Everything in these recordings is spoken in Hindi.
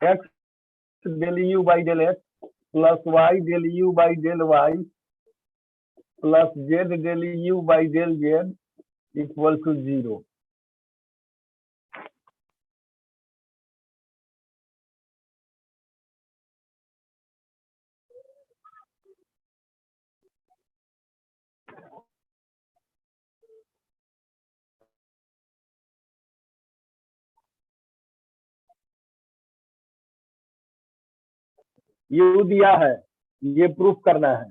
X del u by del x plus y del u by del y plus z del u by del z equal to 0। U दिया है, ये प्रूफ करना है,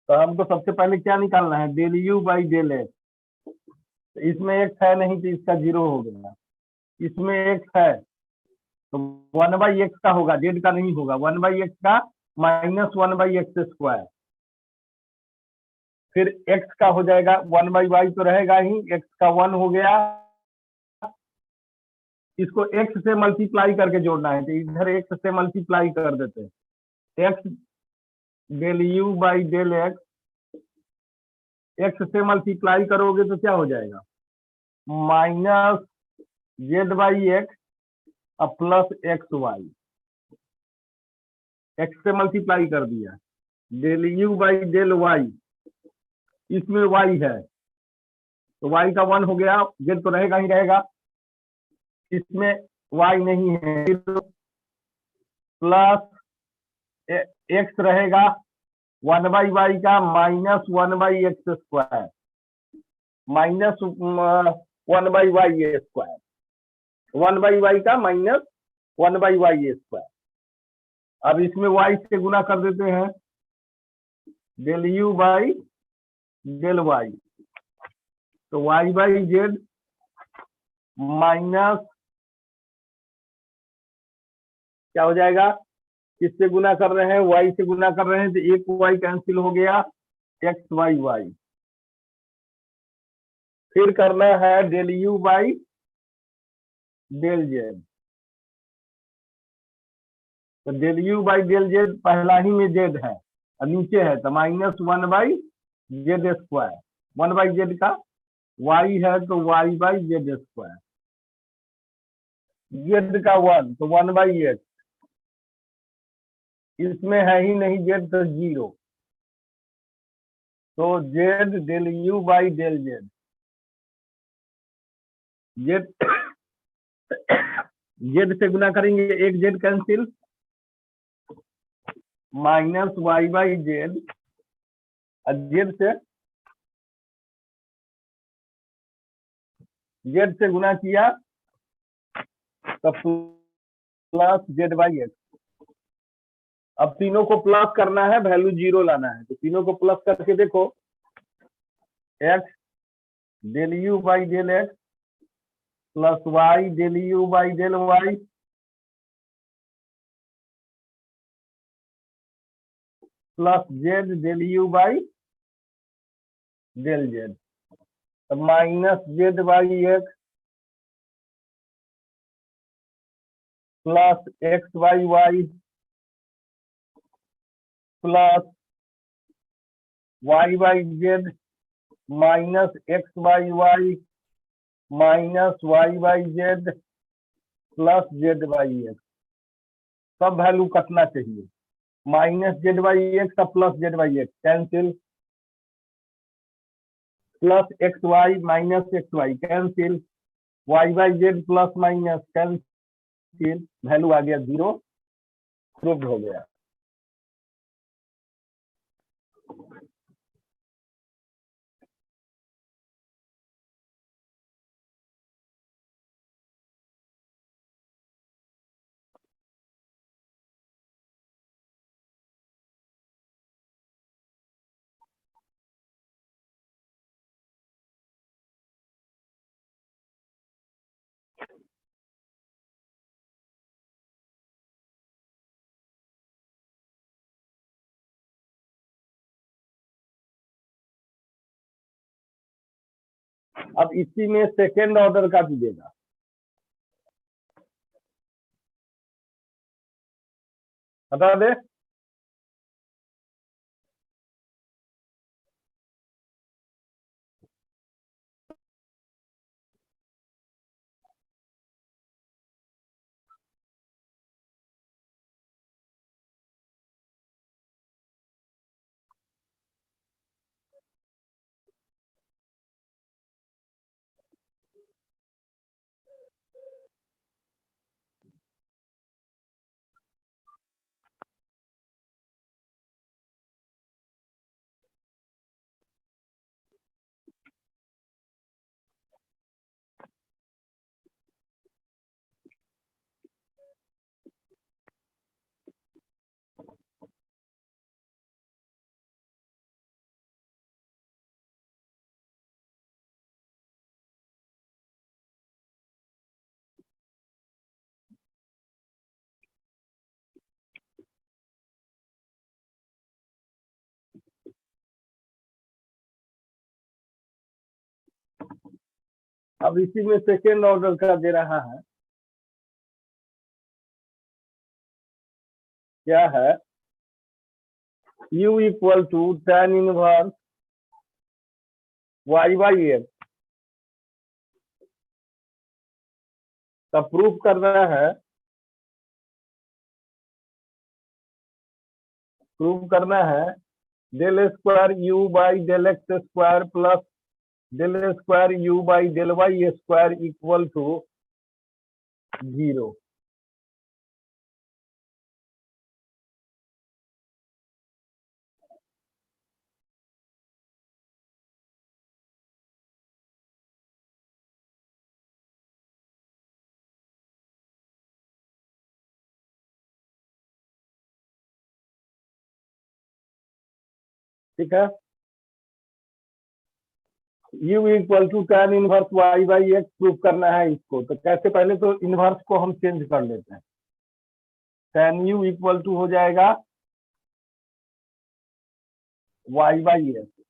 तो हमको सबसे पहले क्या निकालना है, del u by del x. इसमें एक्स है नहीं तो इसका 0 हो गया, इसमें एक्स है तो 1/x का होगा, जेड का नहीं होगा, 1/x का माइनस 1/x स्क्वायर। फिर x का हो जाएगा 1/y तो रहेगा ही, x का 1 हो गया, इसको x से मल्टीप्लाई करके जोड़ना है तो इधर x से मल्टीप्लाई कर देते हैं। x del u by del x से मल्टीप्लाई करोगे तो क्या हो जाएगा, minus z by x plus x y, x से मल्टीप्लाई कर दिया, del u by del y, इसमें वाई है तो वाई का 1 हो गया, जेड तो रहेगा ही रहेगा, इसमें वाई नहीं है, प्लस एक्स रहेगा 1/y का minus 1/x square, minus 1/y square, 1/y का माइनस 1/y स्क्वायर। अब इसमें y से गुना कर देते हैं, del u by del y, तो y बाई जेड माइनस क्या हो जाएगा, किससे गुना कर रहे हैं, y से गुना कर रहे हैं तो एक y कैंसिल हो गया, एक्स वाई वाई। फिर करना है del u by del z, तो del u by del z पहला ही में जेड है और नीचे है तो माइनस 1/z स्क्वायर, 1/z का y है तो y by Z square, Z का 1 तो 1/x, इसमें है ही नहीं जेड तो 0, तो z del u by del z, z z से गुना करेंगे एक z cancel, minus y by z, z से गुना किया तो प्लस जेड बाई एक्स। अब तीनों को प्लस करना है, वैल्यू 0 लाना है, तो तीनों को प्लस करके देखो, x del u by del x plus y del u by del y plus z del u by del z, तो minus z by x plus x by y plus y by z minus x by y minus y by z plus z by x. सब वैल्यू कटना चाहिए, minus z by x plus z by x cancel, plus x y minus x y cancel, Y by z plus minus cancel, value आ गया 0, प्रूव्ड हो गया। अब इसी में सेकेंड ऑर्डर का दीजिएगा, बता दे, अब इसी में सेकेंड ऑर्डर का दे रहा है, क्या है, u equal to tan inverse y by x का प्रूफ करना है, del square u by del x square plus del square u by del y square equal to 0। ठीक है, u equal to tan inverse y by x proof करना है इसको। तो कैसे, पहले तो इनवर्स को हम चेंज कर लेते हैं। tan u इक्वल टू हो जाएगा y बाई एक्स,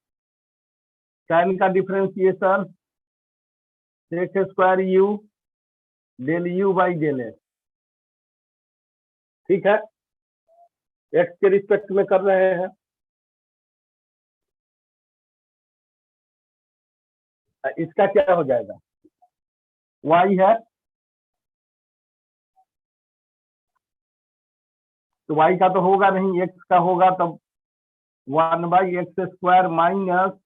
tan का differentiation sec square u del u by del x. ठीक है, एक्स के रिस्पेक्ट में कर रहे हैं। इसका क्या हो जाएगा, y है तो y का तो होगा नहीं, x का होगा, तब 1 by x square minus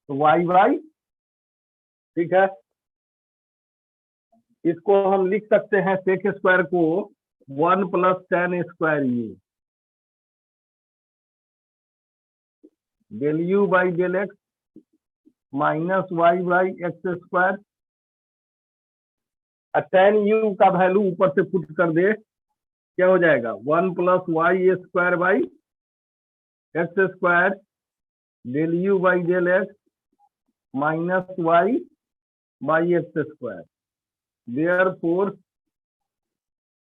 y by. ठीक है, इसको हम लिख सकते हैं सेक स्क्वायर को 1 plus tan square u del u by del x minus y by x square. tan u का वैल्यू ऊपर से पुट कर दे, क्या हो जाएगा, 1 plus y square by x square del u by del x minus y by x square. Therefore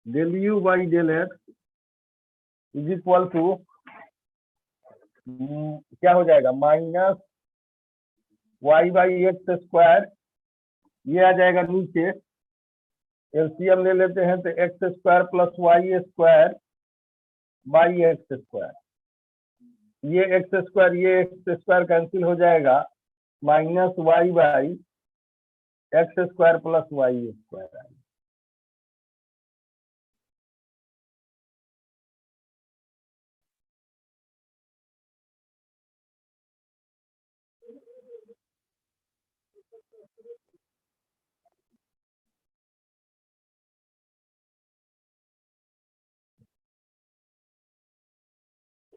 del u by del x is equal to क्या हो जाएगा, minus y by x square, ये आ जाएगा नीचे, एलसीएम ले लेते हैं तो x square plus y square by x square, ये एक्स स्क्वायर कैंसिल हो जाएगा, minus y by x square plus y square.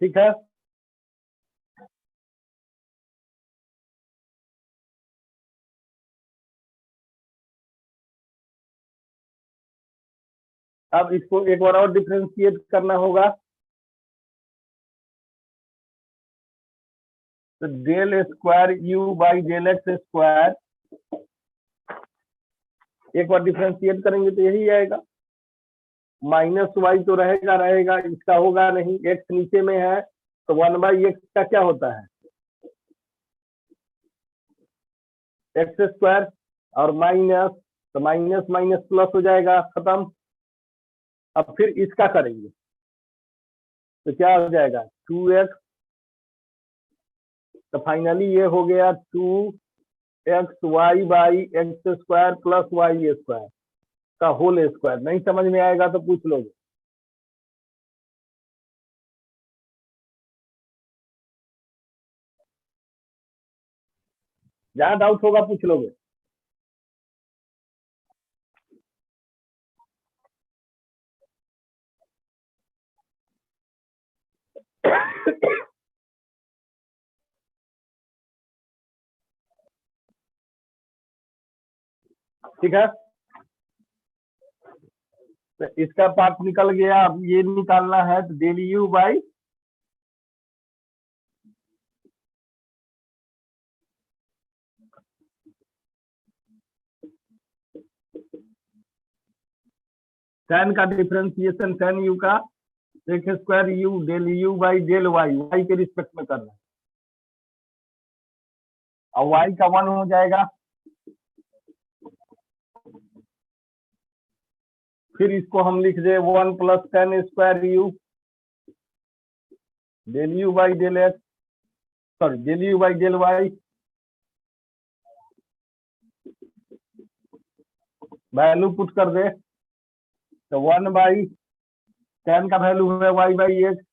ठीक है, अब इसको एक बार और डिफरेंशिएट करना होगा, तो del square u by del x square, एक बार डिफरेंशिएट करेंगे तो यही आएगा, माइनस वाई तो रहेगा, इसका होगा नहीं, एक्स नीचे में है तो 1 बाई एक्स का क्या होता है, एक्स स्क्वायर, और माइनस, तो माइनस माइनस प्लस हो जाएगा, खत्म। अब फिर इसका करेंगे तो क्या हो जाएगा, 2x, तो फाइनली ये हो गया 2x y by x square plus y square का होल स्क्वायर। नहीं समझ में आएगा तो पूछ लोगे, जहां डाउट होगा पूछ लोगे। ठीक है, तो इसका पार्ट निकल गया, अब ये निकालना है, तो डेल यू बाई tan का डिफरेंशिएशन, tan यू का sec square u del u by del y, y के रिस्पेक्ट में करना है, और वाई का 1 हो जाएगा, फिर इसको हम लिख दे 1 + tan square u del u by del x, sorry del u by del y, value put कर दे तो 1 बाई tan का वैल्यू है y by x,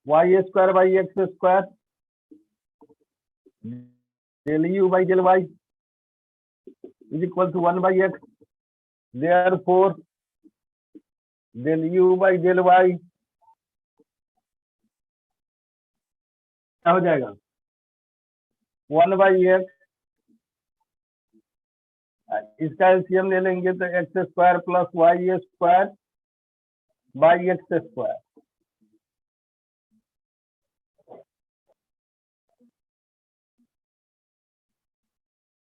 y square by x square del u by del y is equal to 1 by x, therefore del u by del y क्या हो जाएगा 1 बाई एक्स, इसका एलसीएम ले लेंगे तो x square plus y square by x square,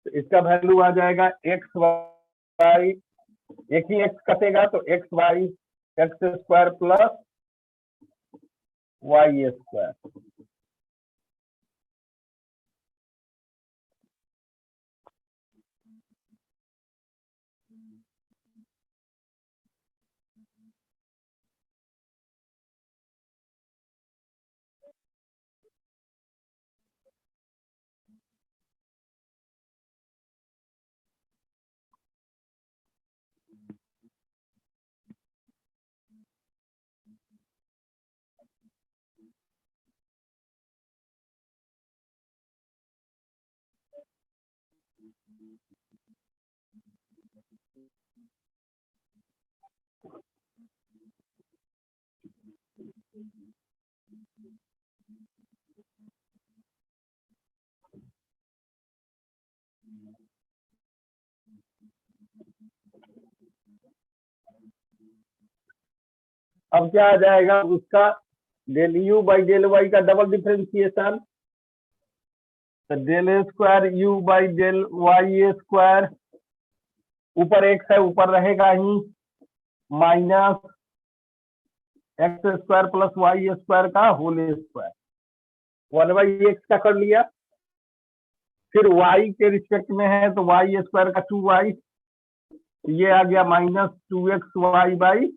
तो इसका वैल्यू आ जाएगा एक्स वाई, एक ही एक्स कटेगा तो x y x square plus y square. अब क्या आ जाएगा उसका del u by del y का डबल डिफरेंशिएशन, तो del square u by del y square, ऊपर एक्स है ऊपर रहेगा ही, minus x square plus y square का होल स्क्वायर, 1 बाई एक्स का कर लिया, फिर y के रिस्पेक्ट में है तो वाई स्क्वायर का 2y, ये आ गया minus 2xy by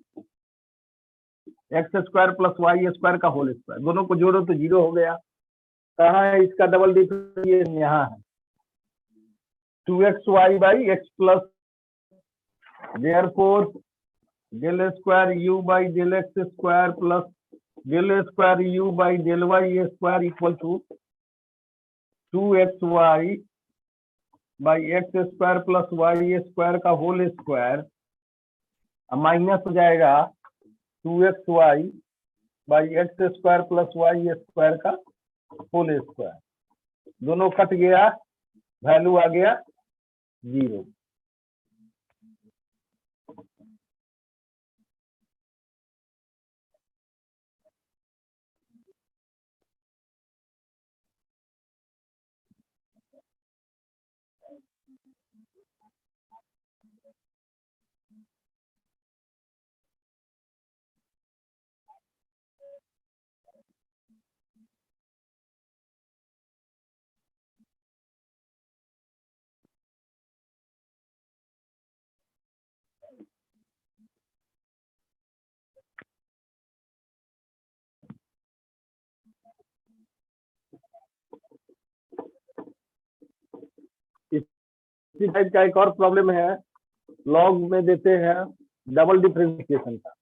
x square plus y square का होल स्क्वायर, दोनों को जोड़ो तो 0 हो गया। कहाँ है इसका डबल डिफरेंशिएशन, यहाँ है 2xy by x plus, therefore del square u by del x square plus del square u by del y square equal to 2xy by x square plus y square का होल स्क्वायर, माइनस हो जाएगा 2xy by x square plus y square का होल स्क्वायर, दोनों कट गया, वैल्यू आ गया 0। इसी टाइप का एक और प्रॉब्लम है, लॉग में देते हैं डबल डिफरेंशिएशन का,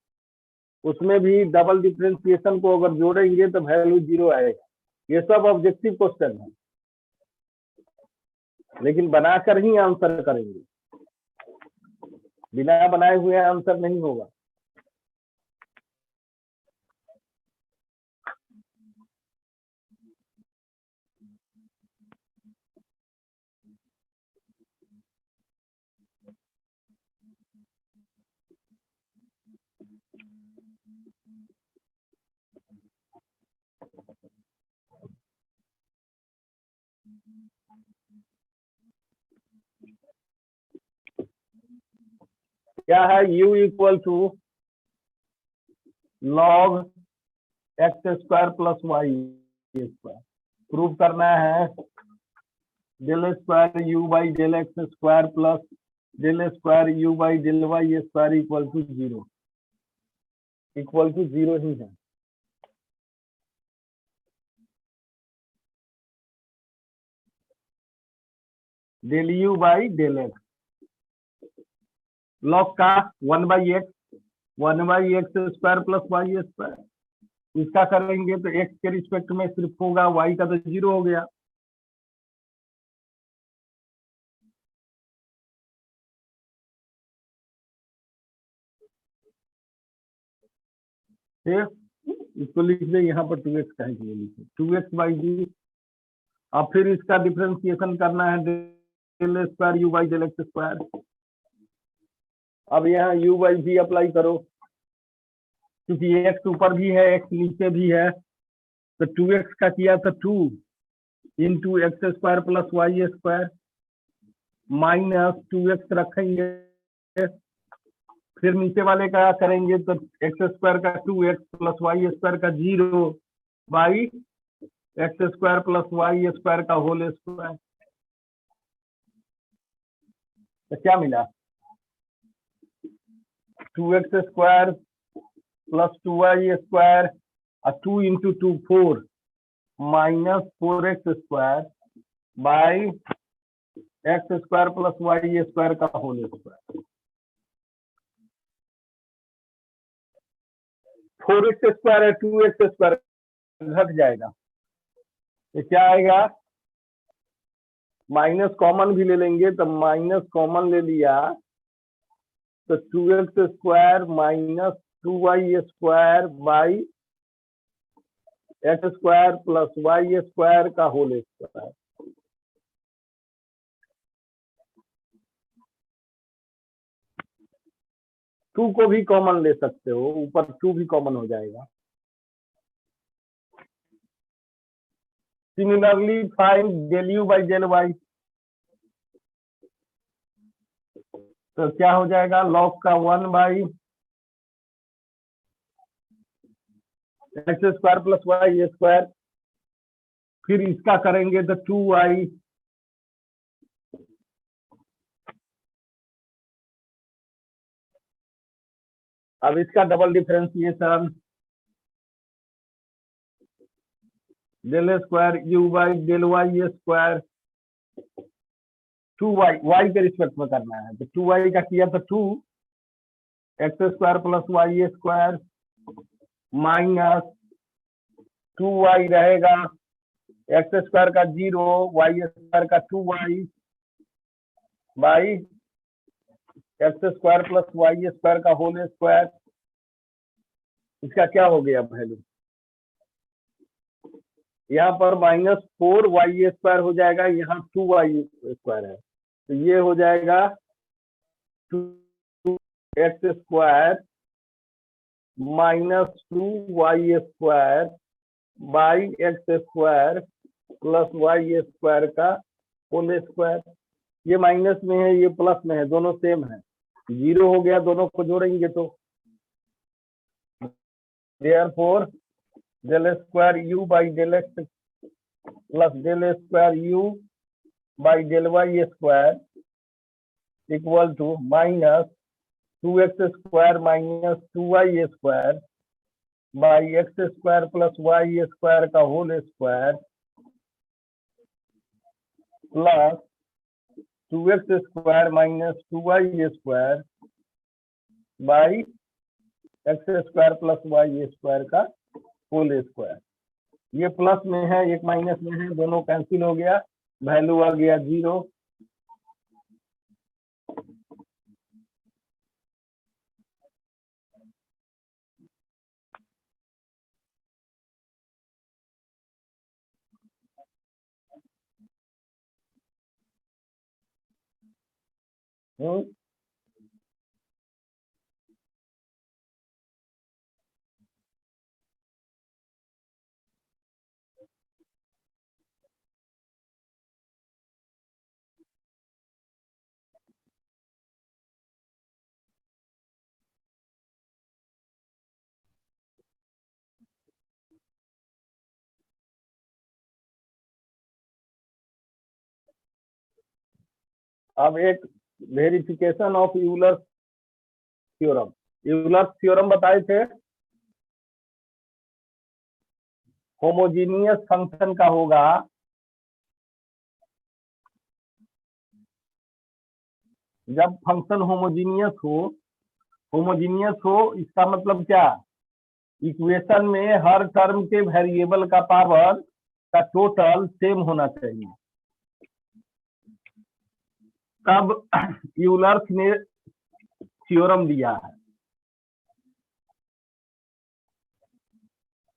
उसमें भी डबल डिफरेंशिएशन को अगर जोड़ेंगे तो वैल्यू 0 आएगा। ये सब ऑब्जेक्टिव क्वेश्चन है, लेकिन बनाकर ही आंसर करेंगे, बिना बनाए हुए आंसर नहीं होगा। क्या है u equal to log x square plus y square, prove करना है del square u by del x square plus del square u by del y square equal to zero ही है। Del u by del x log का 1/x square plus y square. इसका करेंगे तो x के रिस्पेक्ट में सिर्फ होगा, y का तो जीरो हो गया। इसको लिख दे यहाँ पर 2x का है, 2x बाई जी। अब फिर इसका डिफरेंशिएशन करना है, del square u by del x square. अब यहाँ यू बाई जी अप्लाई करो, क्योंकि एक्स ऊपर भी है एक्स नीचे भी है, तो 2x का किया था 2 into x square plus y square minus 2x रखेंगे। फिर नीचे वाले का करेंगे तो एक्स स्क्वायर का 2x प्लस वाई स्क्वायर का 0 by x square plus y square का होल स्क्वायर। तो क्या मिला, 2x square plus 2y square और 2 into 2 4 minus 4x square by x square plus y square का होल स्क्वायर। 4x स्क्वायर है 2x स्क्वायर घट जाएगा, तो क्या आएगा, माइनस कॉमन भी ले लेंगे, तो माइनस कॉमन ले लिया तो 2x square minus 2y square by x square plus y square का होल स्क्वायर। टू को भी कॉमन ले सकते हो, ऊपर 2 भी कॉमन हो जाएगा। Similarly find del u by del y, तो क्या हो जाएगा, लॉग का 1 by x square plus y square. फिर इसका करेंगे तो 2y अब इसका double differentiation, del square u by del y square 2y y के रिस्पेक्ट में करना है, तो 2y का किया तो 2 x square plus y square minus 2y रहेगा एक्स स्क्वायर का 0 वाई स्क्वायर का 2y by x square plus y square का होल स्क्वायर। इसका क्या हो गया वैल्यू, यहाँ पर -4y स्क्वायर हो जाएगा, यहाँ 2y स्क्वायर है, तो ये हो जाएगा 2x square minus 2y square by x square plus y square का होल स्क्वायर। ये माइनस में है ये प्लस में है, दोनों सेम है, 0 हो गया, दोनों को जोड़ेंगे तो therefore del square u by del x plus del square u by del y square equal to minus 2x square minus 2y square by x square plus y square का whole square plus 2x square minus 2y square by x square plus y square का होल स्क्वायर। ये प्लस में है एक माइनस में है, दोनों कैंसिल हो गया, वैल्यू आ गया 0। अब एक verification of Euler theorem. Euler theorem बताए थे, होमोजीनियस फंक्शन का होगा जब फंक्शन होमोजीनियस हो इसका मतलब क्या, इक्वेशन में हर टर्म के वेरिएबल का पावर का टोटल सेम होना चाहिए, तब यूलर्स ने थ्योरम दिया है।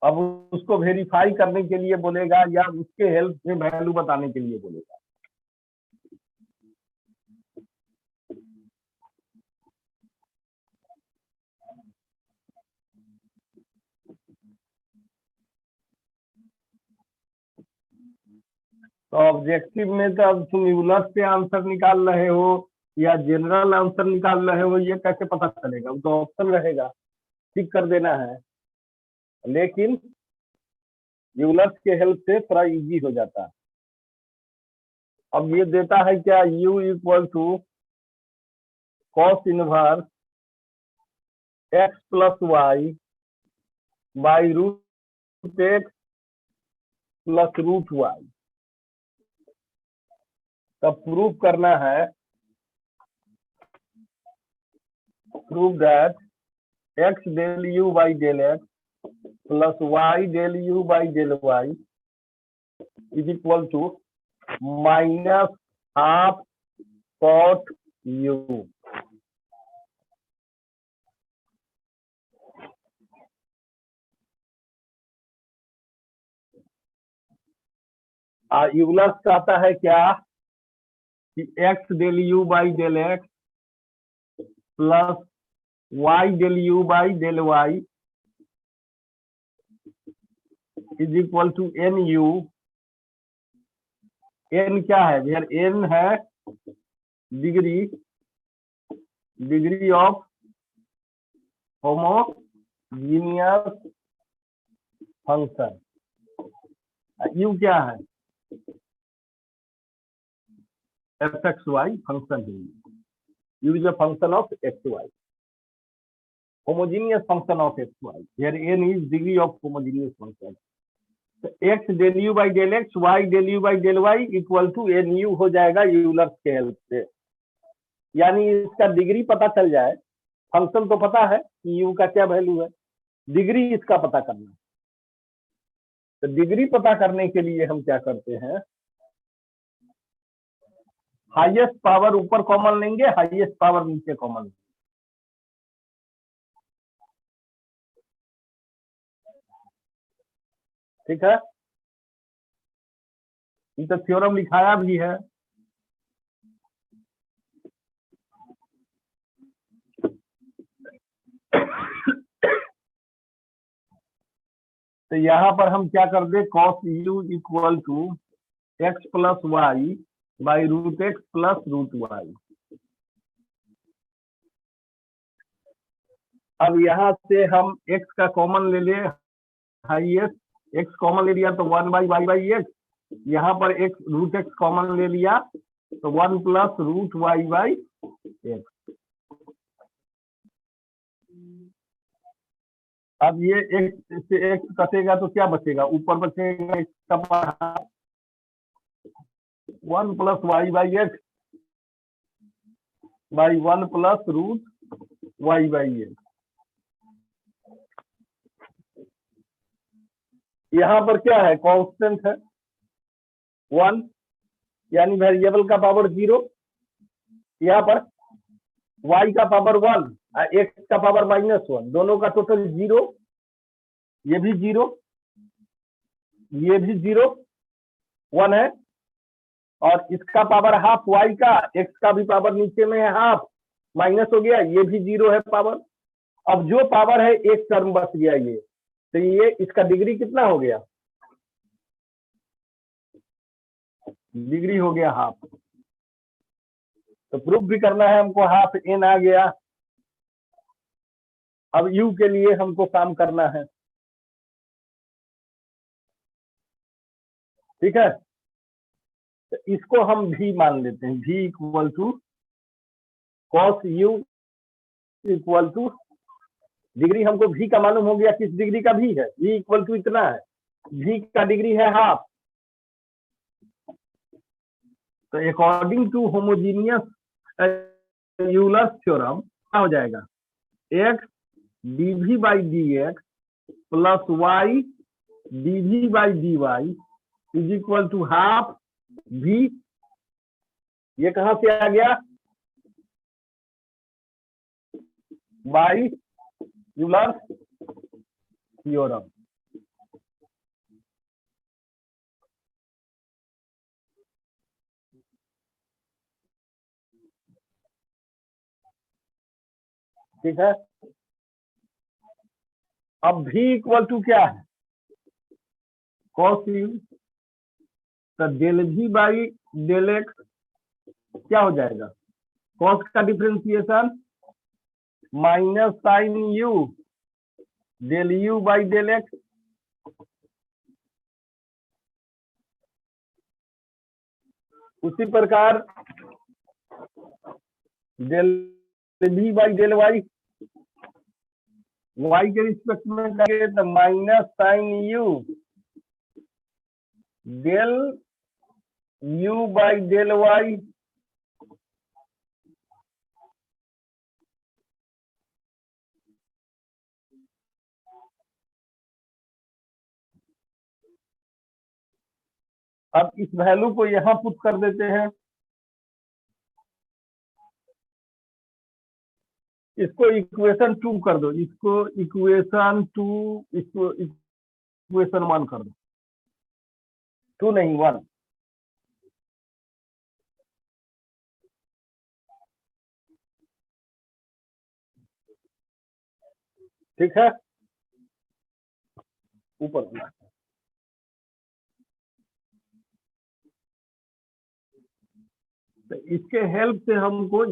अब उसको वेरीफाई करने के लिए बोलेगा या उसके हेल्प से वैल्यू बताने के लिए बोलेगा। तो ऑब्जेक्टिव में तो अब तुम यूलर से आंसर निकाल रहे हो या जनरल आंसर निकाल रहे हो, ये कैसे पता चलेगा? वो तो ऑप्शन रहेगा, टिक कर देना है। लेकिन यूलर्स के हेल्प से थोड़ा इजी हो जाता है। अब ये देता है क्या, u equal to cos inverse x plus y by root x plus root y. तब प्रूव करना है, prove that x del u by del x plus y del u by del y is equal to minus half cot u। Euler's चाहता है क्या कि x del u by del x plus y del u by del y is equal to n u. N क्या है यार, एन है degree of homogeneous function. U क्या है, एफ एक्स वाई फंक्शन है। U is a function of x y, homogeneous function of x y, here n is degree of homogeneous function. X del u by del x, y del u by del y equal to n u हो जाएगा यूलर के हेल्प से। यानी इसका डिग्री पता चल जाए, फंक्शन तो पता है कि यू का क्या वैल्यू है, डिग्री इसका पता करना है। तो डिग्री पता करने के लिए हम क्या करते हैं, हाईएस्ट पावर ऊपर कॉमन लेंगे, हाईएस्ट पावर नीचे कॉमन लेंगे। ठीक है, ये तो थ्योरम लिखाया भी है। तो यहाँ पर हम क्या कर दे, cos u equal to x plus y by root x plus root y. अब यहाँ से हम एक्स का कॉमन ले ले, हाईएस्ट एक्स कॉमन ले लिया तो 1 बाई वाई बाई एक्स, यहाँ पर एक्स रूट एक्स कॉमन ले लिया तो 1 plus root y by x. अब ये एक्स से एक्स कटेगा तो क्या बचेगा, ऊपर बचेगा एक्स का 1 plus y by x by 1 plus root y by x. यहाँ पर क्या है, कांस्टेंट है 1, यानी वेरिएबल का पावर 0, यहाँ पर y का पावर 1 x का पावर -1, दोनों का टोटल 0, ये भी 0, ये भी 0, 1 है, और इसका पावर हाफ y का, x का भी पावर नीचे में है हाफ, माइनस हो गया, ये भी 0 है पावर। अब जो पावर है एक टर्म बच गया ये, तो ये इसका डिग्री कितना हो गया, डिग्री हो गया हाफ। तो प्रूफ भी करना है हमको, हाफ n आ गया। अब u के लिए हमको काम करना है, ठीक है। तो इसको हम v मान लेते हैं, v equal to cos u equal to, degree हमको v का मालूम हो गया, किस डिग्री का v है, v इक्वल टू इतना है, v का डिग्री है हाफ। तो according to homogeneous Euler theorem क्या हो जाएगा, x dv by d x plus y dv by d y is equal to half v। ये कहां से आ गया, बाई यूलर थ्योरम। ठीक है, अब v इक्वल टू क्या है, cos u, तो del v by del x क्या हो जाएगा, cos का differentiation minus sine u del u by del x. उसी प्रकार del v by del y, y के रिस्पेक्ट में करेंगे तो minus sine u del u by del y. अब इस वैल्यू को यहां पुट कर देते हैं, इसको इक्वेशन 2 कर दो, इसको इक्वेशन 2, इसको इक्वेशन 1 कर दो, 2 नहीं 1। ठीक है, ऊपर होना, तो इसके हेल्प से हमको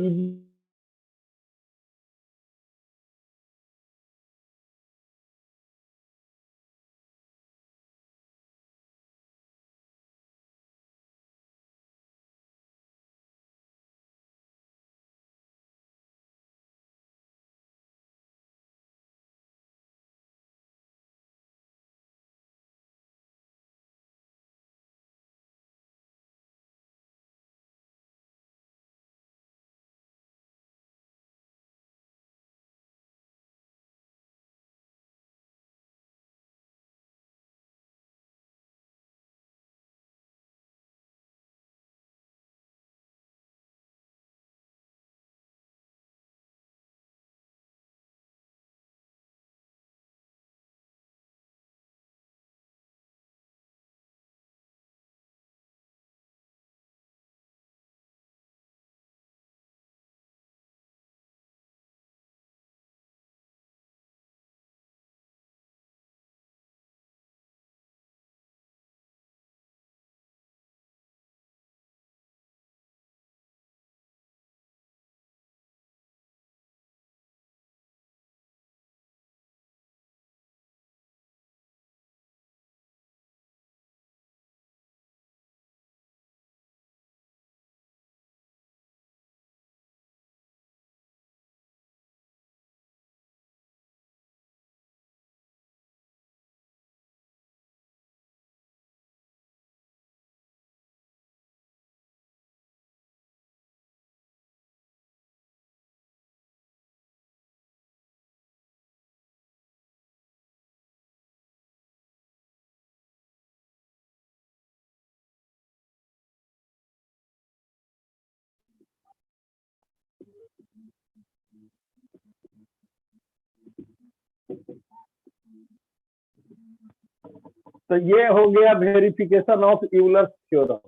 तो ये हो गया वेरिफिकेशन ऑफ यूलर थ्योरम,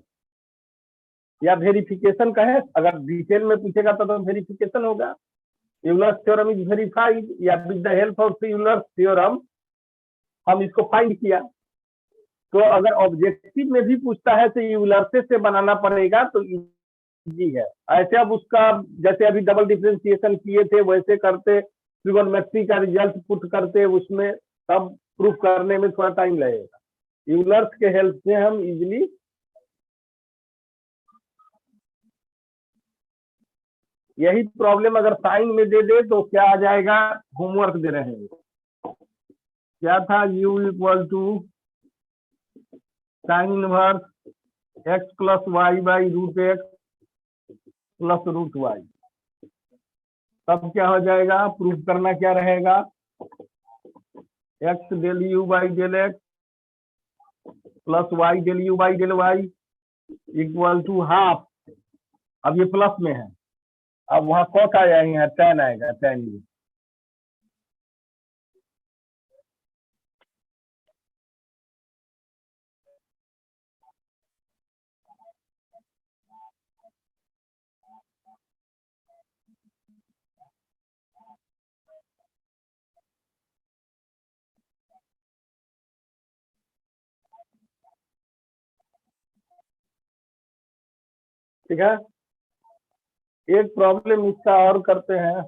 या वेरिफिकेशन का है, अगर डिटेल में पूछेगा तो वेरिफिकेशन होगा। यूलर थ्योरम इज वेरीफाइड, या with the help of Euler theorem हम इसको फाइंड किया। तो अगर ऑब्जेक्टिव में भी पूछता है तो यूलर से बनाना पड़ेगा, तो इजी है। ऐसे अब उसका जैसे अभी डबल डिफरेंशिएशन किए थे वैसे करते, ट्रिगोनोमेट्री का रिजल्ट पुट करते, उसमें सब प्रूफ करने में थोड़ा टाइम लगेगा। यूलर्स के हेल्प से हम यही प्रॉब्लम अगर साइन में दे दे तो क्या आ जाएगा, होमवर्क दे रहे हैं। क्या था, u equal to sine inverse x plus y by root x plus root y. तब क्या हो जाएगा, प्रूफ करना क्या रहेगा, x del u by del x plus y del u by del y equal to half. अब ये प्लस में है, अब वहां कॉस आया, यहाँ टेन आएगा, टेन यू। ठीक है, एक प्रॉब्लम इसका और करते हैं।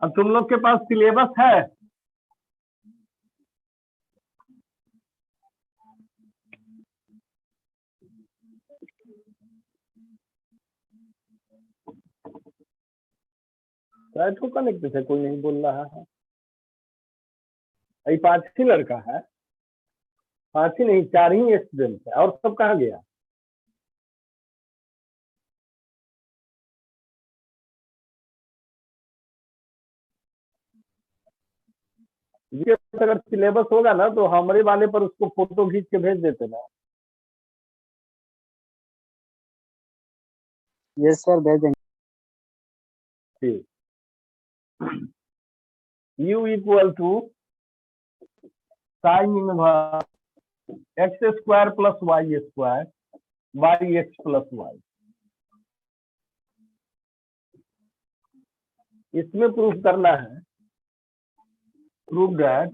अब तुम लोग के पास सिलेबस है, तो कनेक्ट से कोई नहीं बोल रहा है। ये 5 ही लड़का है, 5 ही नहीं 4 ही स्टूडेंट है, और सब कहाँ गया। ये अगर सिलेबस होगा ना तो हमारे वाले पर उसको फोटो खींच के भेज देते ना। यस सर, भेज देंगे। ठीक, u equal to sine inverse x square plus y square by x plus y. इसमें प्रूफ करना है, proof that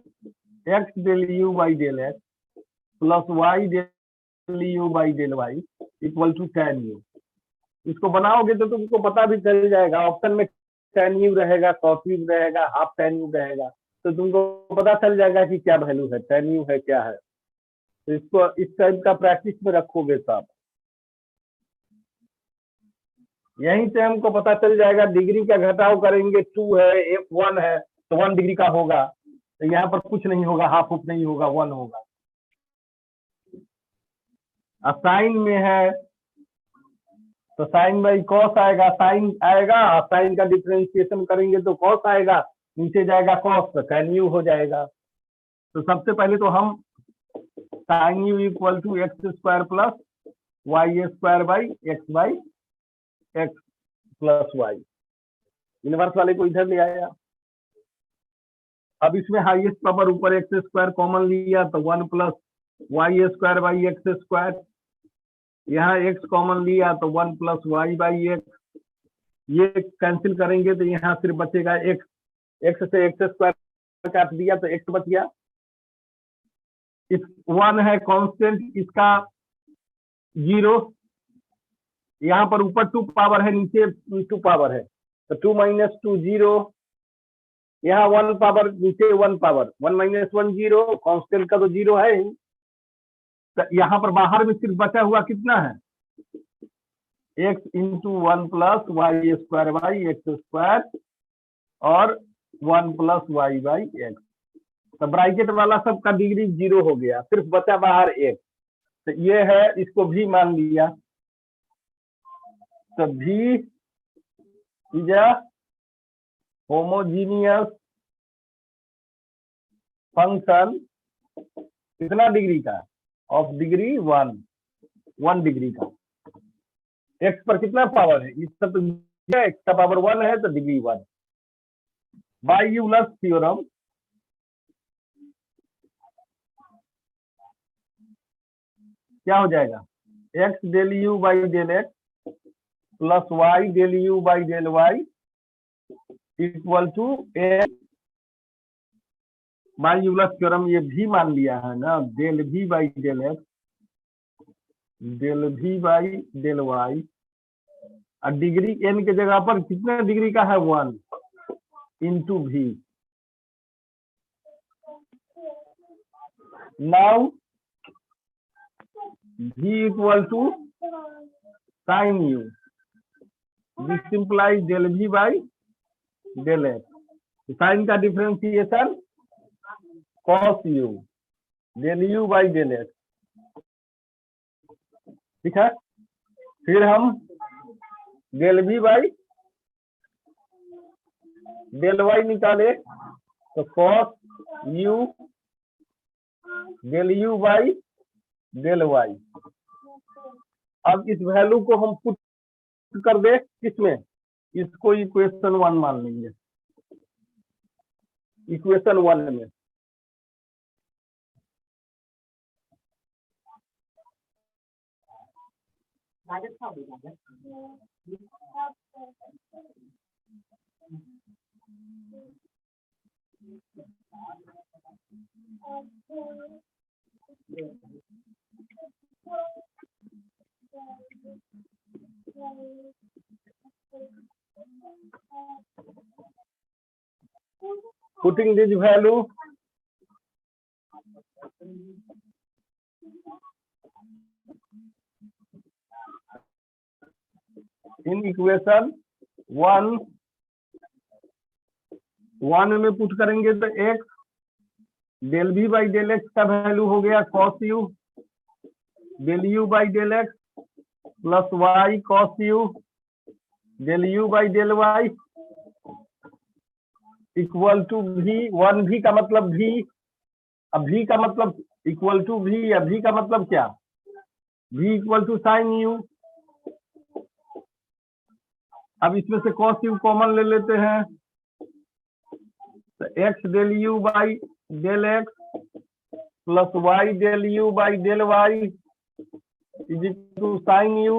x del u by del x plus y del u by del y equal to tan u. इसको बनाओगे तो तुमको पता भी चल जाएगा, ऑप्शन में टेन यू रहेगा, कॉस यू रहेगा, हाफ टेन यू रहेगा, तो तुमको पता चल जाएगा कि क्या वैल्यू है, टेन यू है क्या है। तो इसको इस टाइप का प्रैक्टिस में रखोगे सब, यहीं से हमको पता चल जाएगा। डिग्री का घटाव करेंगे, 2 है, एक 1 है तो 1 डिग्री का होगा, तो यहाँ पर कुछ नहीं होगा, हाफ उफ नहीं होगा, 1 होगा। साइन में है तो साइन बाई कॉस आएगा, साइन आएगा, साइन का डिफरेंशिएशन करेंगे तो कॉस आएगा, नीचे जाएगा कॉस तो टेन यू हो जाएगा। तो सबसे पहले तो हम sine u equal to x square plus y square by x plus y, inverse वाले को इधर ले आया। अब इसमें हाईएस्ट पावर ऊपर एक्स स्क्वायर कॉमन लिया तो 1 plus y square by x square, यहाँ x कॉमन लिया तो 1 प्लस वाई बाई एक्स, ये कैंसिल करेंगे तो यहाँ सिर्फ बचेगा x, x से एक्स स्क्वायर काट दिया तो x बच गया। इस 1 है कांस्टेंट, इसका 0, यहाँ पर ऊपर 2 पावर है, नीचे 2 पावर है, तो 2 माइनस 2 0, यहाँ 1 पावर नीचे 1 पावर, 1 माइनस 1 0, कांस्टेंट का तो 0 है ही। तो यहाँ पर बाहर में सिर्फ बचा हुआ कितना है, x into 1 plus y square by x square और 1 प्लस वाई बाई एक्स। तो ब्रैकेट वाला सबका डिग्री 0 हो गया, सिर्फ बचा बाहर एक, तो ये है, इसको भी मान लिया। तो भी इज अ होमोजीनियस फंक्शन कितना डिग्री का, ऑफ डिग्री 1 डिग्री का। एक्स पर कितना पावर है, इस सब एक्स का पावर 1 है तो डिग्री 1। बाय यूलर्स थ्योरम क्या हो जाएगा, x del u by del x plus y del u by del y equal to a. By Euler's theorem ये भी मान लिया है ना, del v by del x del v by del y, और डिग्री एन के जगह पर कितने डिग्री का है, 1 इंटू भी। Now V equal to sin u. This implies del V by del x. Sine का differentiation cos u del u by del x, ठीक है। फिर हम del v by del y निकाले तो cos u del u by del y। अब इस वैल्यू को हम पुट कर दे किसमें, इसको इक्वेशन 1 मान लेंगे, इक्वेशन 1 में। Putting this value in equation 1 में पुट करेंगे तो x del v by del x का वैल्यू हो गया cos u del u by del x plus y cos u del u by del y equal to v। 1v का मतलब v, अब v का मतलब इक्वल टू v, या v का मतलब क्या, v equal to sine u। अब इसमें से cos u कॉमन ले लेते हैं तो x del u by del x plus y del u by del y is equal to sine u